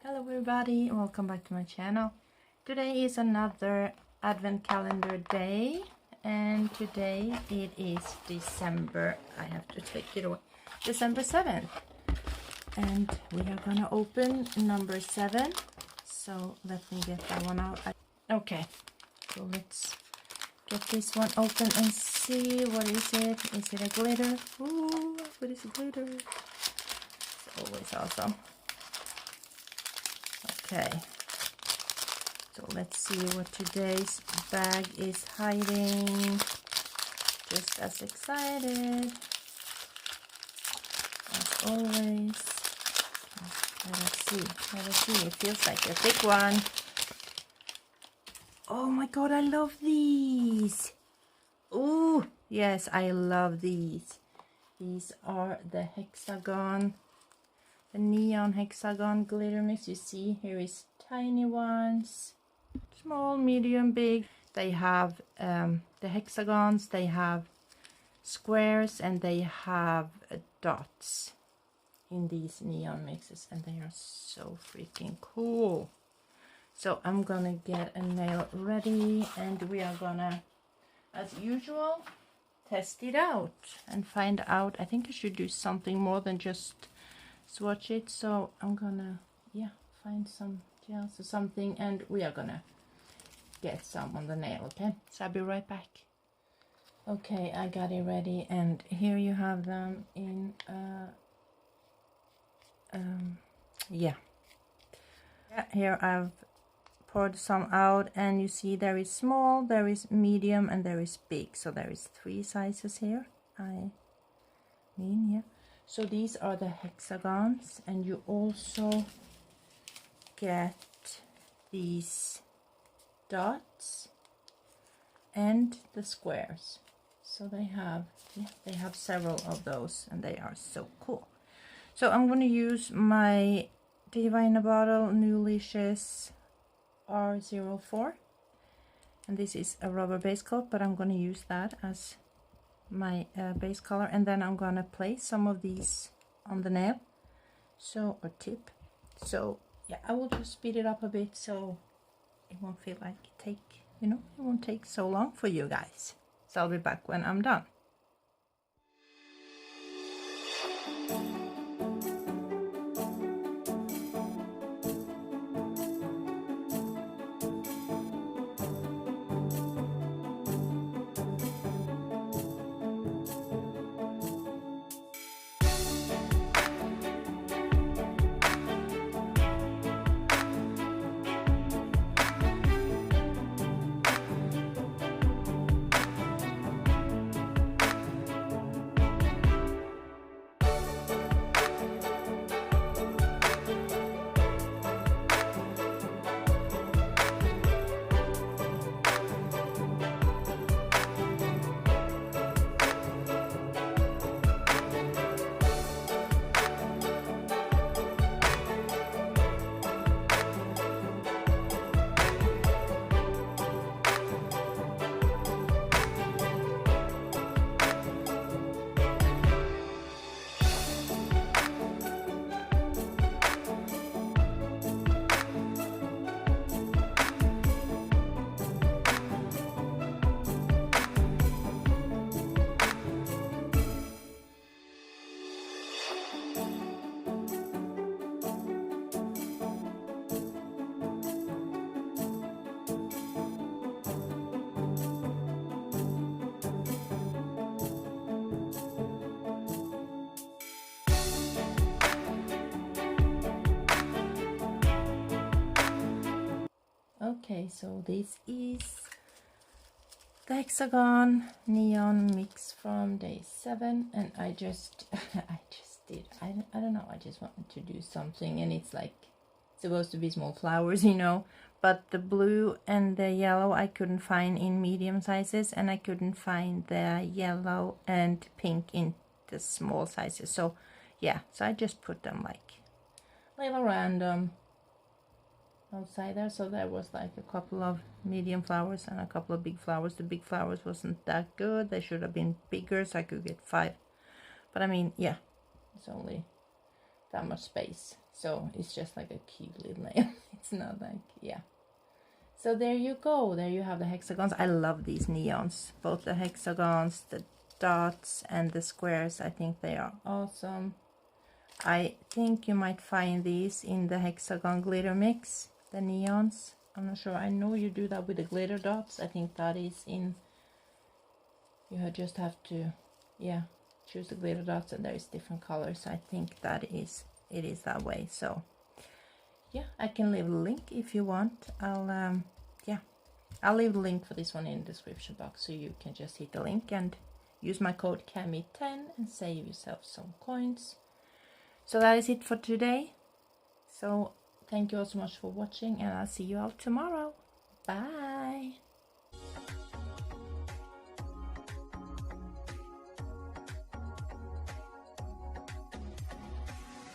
Hello everybody, welcome back to my channel. Today is another advent calendar day, and today it is December, I have to take it away, December 7th, and we are gonna open number 7. So let me get that one out. Okay, so let's get this one open and see what is it. Is it a glitter? Ooh, what is a glitter? It's always awesome. Okay, so let's see what today's bag is hiding. Just as excited as always. Let us see. It feels like a big one. Oh my god, I love these. Oh yes, I love these. These are the hexagon, the neon hexagon glitter mix. You see here is tiny ones, small, medium, big. They have the hexagons, they have squares, and they have dots in these neon mixes, and they are so freaking cool. So I'm gonna get a nail ready, and we are gonna, as usual, test it out and find out. I think I should do something more than just swatch it, so I'm gonna find some gels or something, and we are gonna get some on the nail. Okay, so I'll be right back. Okay, I got it ready, and here you have them in here I've poured some out, and you see there is small, there is medium, and there is big. So there is 3 sizes here. So these are the hexagons, and you also get these dots and the squares. So they have several of those, and they are so cool. So I'm going to use my Diva in a Bottle Newlicious R04, and this is a rubber base coat, but I'm going to use that as my base color, and then I'm gonna place some of these on the nail, or tip. So yeah, I will just speed it up a bit so it won't feel like it won't take so long for you guys. So I'll be back when I'm done. Okay, so this is the hexagon neon mix from day 7, and I just I don't know, I just wanted to do something, and it's like supposed to be small flowers, but the blue and the yellow I couldn't find in medium sizes, and I couldn't find the yellow and pink in the small sizes. So yeah, so I just put them like little random outside there. So there was like a couple of medium flowers and a couple of big flowers. The big flowers wasn't that good, they should have been bigger, so I could get 5, but I mean, yeah, it's only that much space So it's just like a cute little nail. It's not like, yeah. So there you go. There you have the hexagons. I love these neons. Both the hexagons, the dots, and the squares. I think they are awesome. I think you might find these in the hexagon glitter mix, the neons. I'm not sure. I know you do that with the glitter dots. I think that is in... You just have to, yeah, choose the glitter dots, and there is different colors. I think that is... It is that way. So yeah, I can leave a link if you want. I'll leave the link for this one in the description box, so you can just hit the link and use my code Cammi10 and save yourself some coins. So that is it for today. So thank you all so much for watching, and I'll see you all tomorrow. Bye.